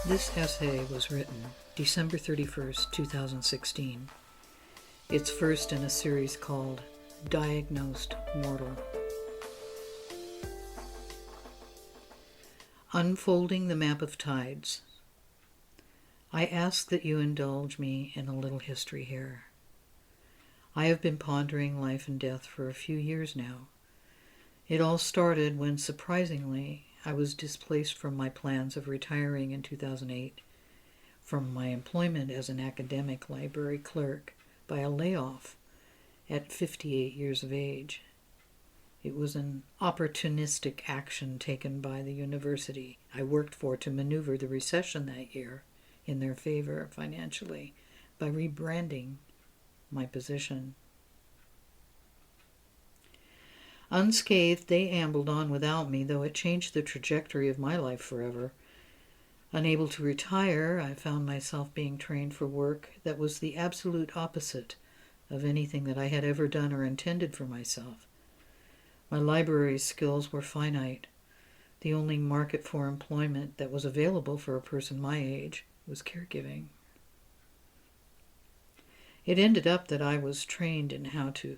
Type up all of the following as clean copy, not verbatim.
This essay was written December 31st, 2016. It's first in a series called Diagnosed Mortal. Unfolding the Map of Tides. I ask that you indulge me in a little history here. I have been pondering life and death for a few years now. It all started when, surprisingly, I was displaced from my plans of retiring in 2008 from my employment as an academic library clerk by a layoff at 58 years of age. It was an opportunistic action taken by the university I worked for to maneuver the recession that year in their favor financially by rebranding my position. Unscathed, they ambled on without me, though it changed the trajectory of my life forever. Unable to retire, I found myself being trained for work that was the absolute opposite of anything that I had ever done or intended for myself. My library skills were finite. The only market for employment that was available for a person my age was caregiving. It ended up that I was trained in how to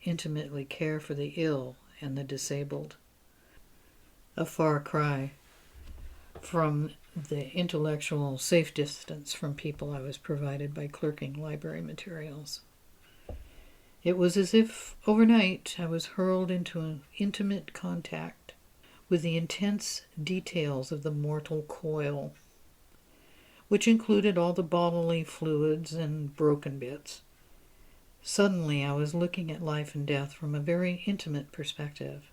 intimately care for the ill and the disabled. A far cry from the intellectual safe distance from people I was provided by clerking library materials. It was as if overnight I was hurled into an intimate contact with the intense details of the mortal coil, which included all the bodily fluids and broken bits. Suddenly I was looking at life and death from a very intimate perspective,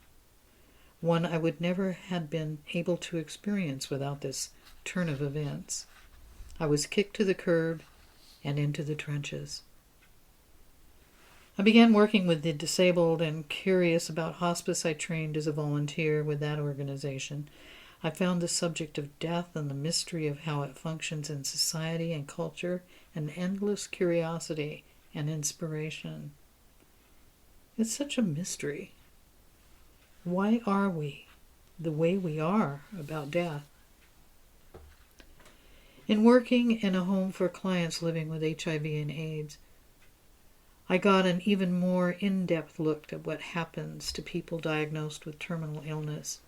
one I would never have been able to experience without this turn of events. I was kicked to the curb and into the trenches. I began working with the disabled, and curious about hospice, I trained as a volunteer with that organization. I found the subject of death and the mystery of how it functions in society and culture an endless curiosity and inspiration. It's such a mystery. Why are we the way we are about death? In working in a home for clients living with HIV and AIDS, I got an even more in-depth look at what happens to people diagnosed with terminal illness.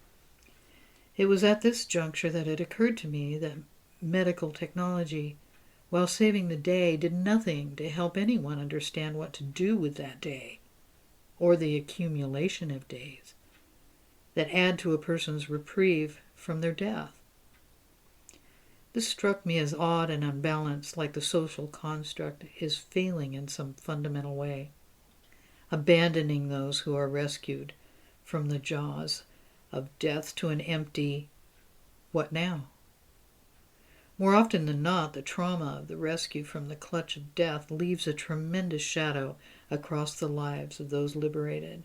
It was at this juncture that it occurred to me that medical technology, while saving the day, did nothing to help anyone understand what to do with that day, or the accumulation of days that add to a person's reprieve from their death. This struck me as odd and unbalanced, like the social construct is failing in some fundamental way, abandoning those who are rescued from the jaws of death to an empty, what now? More often than not, the trauma of the rescue from the clutch of death leaves a tremendous shadow across the lives of those liberated,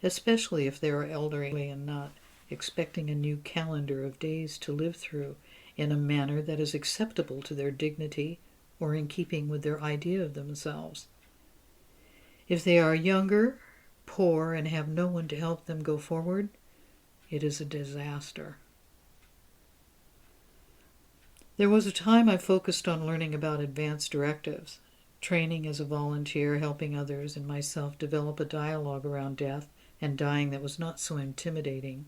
especially if they are elderly and not expecting a new calendar of days to live through in a manner that is acceptable to their dignity or in keeping with their idea of themselves. If they are younger, poor, and have no one to help them go forward, it is a disaster. There was a time I focused on learning about advanced directives, training as a volunteer, helping others and myself develop a dialogue around death and dying that was not so intimidating.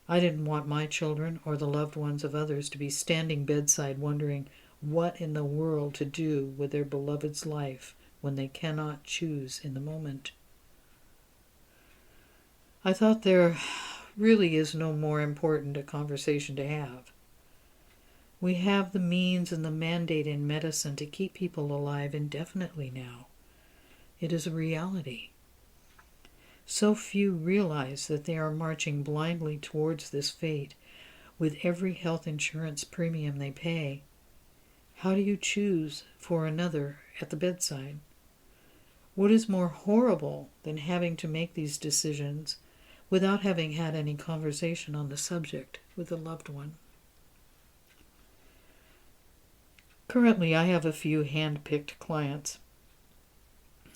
I didn't want my children or the loved ones of others to be standing bedside wondering what in the world to do with their beloved's life when they cannot choose in the moment. I thought there really is no more important a conversation to have. We have the means and the mandate in medicine to keep people alive indefinitely now. It is a reality. So few realize that they are marching blindly towards this fate with every health insurance premium they pay. How do you choose for another at the bedside? What is more horrible than having to make these decisions without having had any conversation on the subject with a loved one? Currently, I have a few hand-picked clients.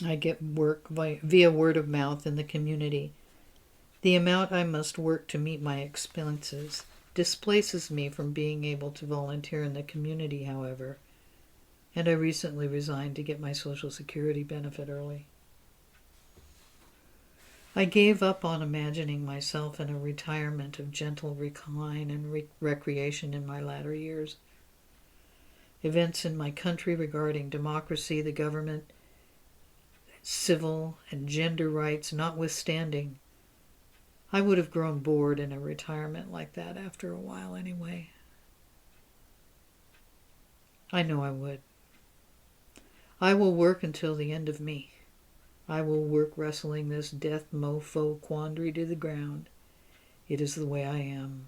I get work via word of mouth in the community. The amount I must work to meet my expenses displaces me from being able to volunteer in the community, however, and I recently resigned to get my Social Security benefit early. I gave up on imagining myself in a retirement of gentle recline and recreation in my latter years. Events in my country regarding democracy, the government, civil and gender rights notwithstanding, I would have grown bored in a retirement like that after a while anyway. I know I would. I will work until the end of me. I will work wrestling this death mofo quandary to the ground. It is the way I am.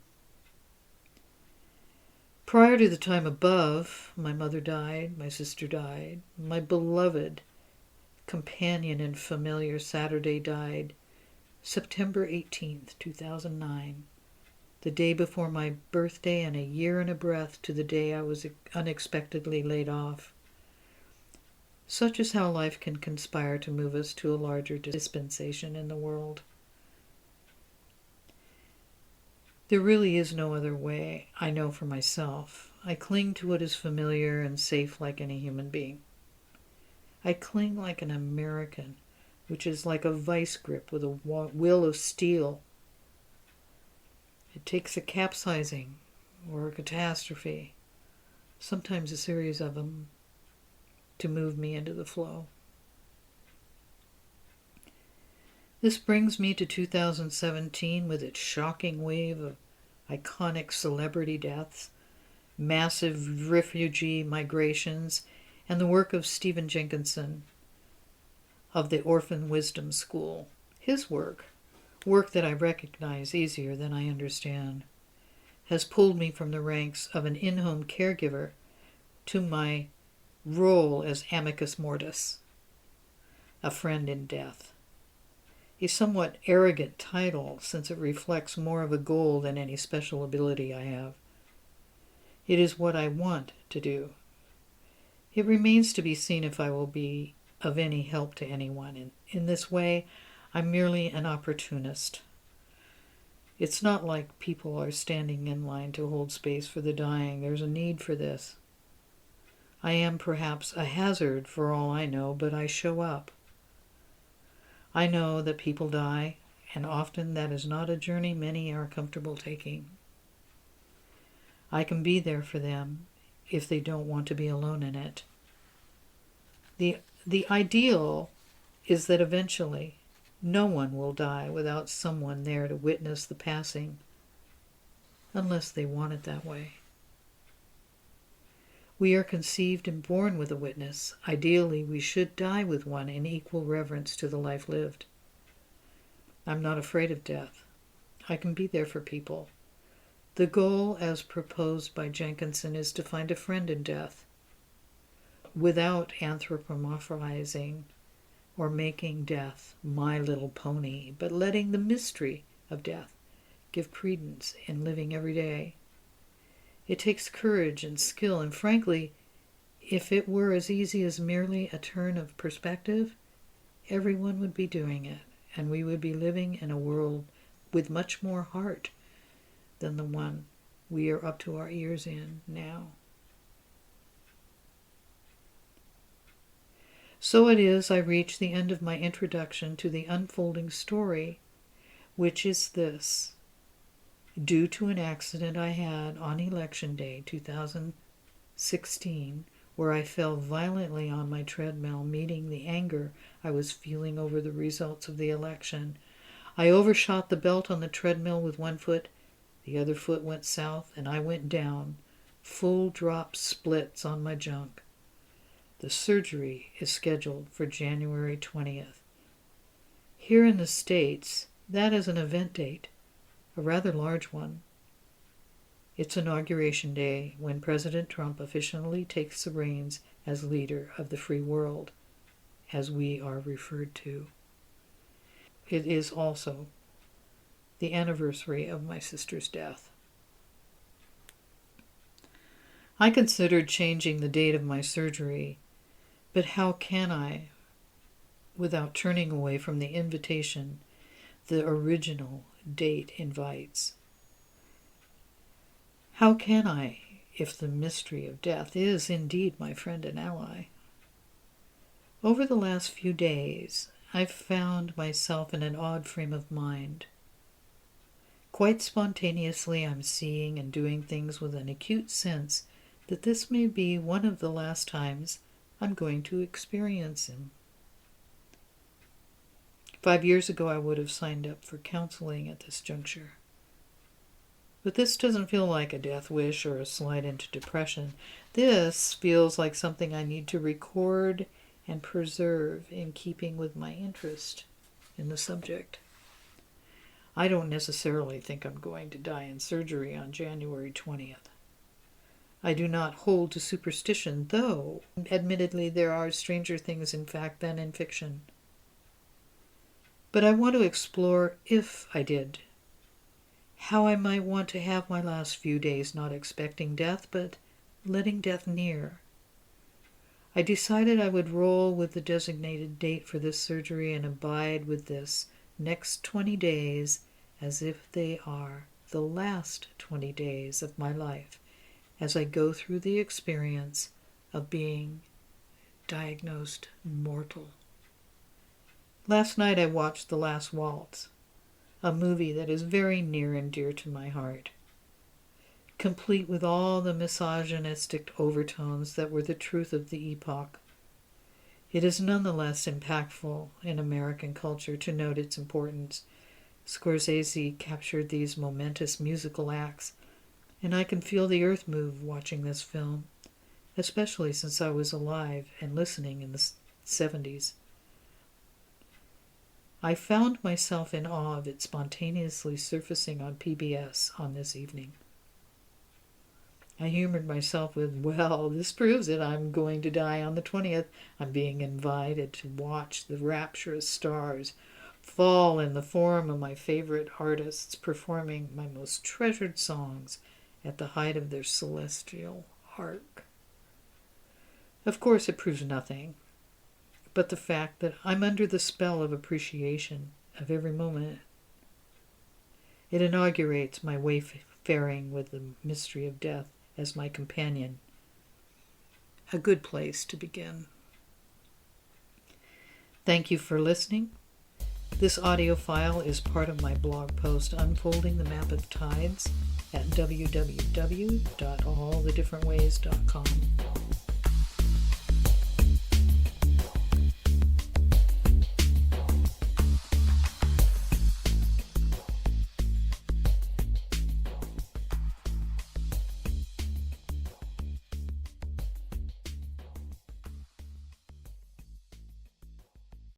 Prior to the time above, my mother died, my sister died, my beloved companion and familiar Saturday died, September 18th, 2009, the day before my birthday and a year and a breath to the day I was unexpectedly laid off. Such is how life can conspire to move us to a larger dispensation in the world. There really is no other way, I know for myself. I cling to what is familiar and safe like any human being. I cling like an American, which is like a vice grip with a will of steel. It takes a capsizing or a catastrophe, sometimes a series of them, to move me into the flow. This brings me to 2017 with its shocking wave of iconic celebrity deaths, massive refugee migrations, and the work of Stephen Jenkinson of the Orphan Wisdom School. His work that I recognize easier than I understand, has pulled me from the ranks of an in-home caregiver to my role as amicus mortis, a friend in death. A somewhat arrogant title, since it reflects more of a goal than any special ability I have. It is what I want to do. It remains to be seen if I will be of any help to anyone. In this way, I'm merely an opportunist. It's not like people are standing in line to hold space for the dying. There's a need for this. I am perhaps a hazard for all I know, but I show up. I know that people die, and often that is not a journey many are comfortable taking. I can be there for them if they don't want to be alone in it. The ideal is that eventually no one will die without someone there to witness the passing, unless they want it that way. We are conceived and born with a witness. Ideally, we should die with one in equal reverence to the life lived. I'm not afraid of death. I can be there for people. The goal, as proposed by Jenkinson, is to find a friend in death, without anthropomorphizing or making death my little pony, but letting the mystery of death give credence in living every day. It takes courage and skill, and frankly, if it were as easy as merely a turn of perspective, everyone would be doing it, and we would be living in a world with much more heart than the one we are up to our ears in now. So it is I reach the end of my introduction to the unfolding story, which is this. Due to an accident I had on Election Day 2016, where I fell violently on my treadmill, meeting the anger I was feeling over the results of the election, I overshot the belt on the treadmill with one foot, the other foot went south, and I went down, full drop splits on my junk. The surgery is scheduled for January 20th. Here in the States, that is an event date, a rather large one. It's Inauguration Day, when President Trump officially takes the reins as leader of the free world, as we are referred to. It is also the anniversary of my sister's death. I considered changing the date of my surgery, but how can I, without turning away from the invitation the original date invites? How can I, if the mystery of death is indeed my friend and ally? Over the last few days, I've found myself in an odd frame of mind. Quite spontaneously, I'm seeing and doing things with an acute sense that this may be one of the last times I'm going to experience him. 5 years ago, I would have signed up for counseling at this juncture. But this doesn't feel like a death wish or a slide into depression. This feels like something I need to record and preserve in keeping with my interest in the subject. I don't necessarily think I'm going to die in surgery on January 20th. I do not hold to superstition, though admittedly there are stranger things in fact than in fiction. But I want to explore, if I did, how I might want to have my last few days not expecting death, but letting death near. I decided I would roll with the designated date for this surgery and abide with this next 20 days as if they are the last 20 days of my life as I go through the experience of being diagnosed mortal. Last night I watched The Last Waltz, a movie that is very near and dear to my heart, complete with all the misogynistic overtones that were the truth of the epoch. It is nonetheless impactful in American culture to note its importance. Scorsese captured these momentous musical acts, and I can feel the earth move watching this film, especially since I was alive and listening in the 70s. I found myself in awe of it spontaneously surfacing on PBS on this evening. I humored myself with, well, this proves it. I'm going to die on the 20th. I'm being invited to watch the rapturous stars fall in the form of my favorite artists performing my most treasured songs at the height of their celestial arc. Of course, it proves nothing, but the fact that I'm under the spell of appreciation of every moment. It inaugurates my wayfaring with the mystery of death as my companion. A good place to begin. Thank you for listening. This audio file is part of my blog post Unfolding the Map of Tides at www.allthedifferentways.com.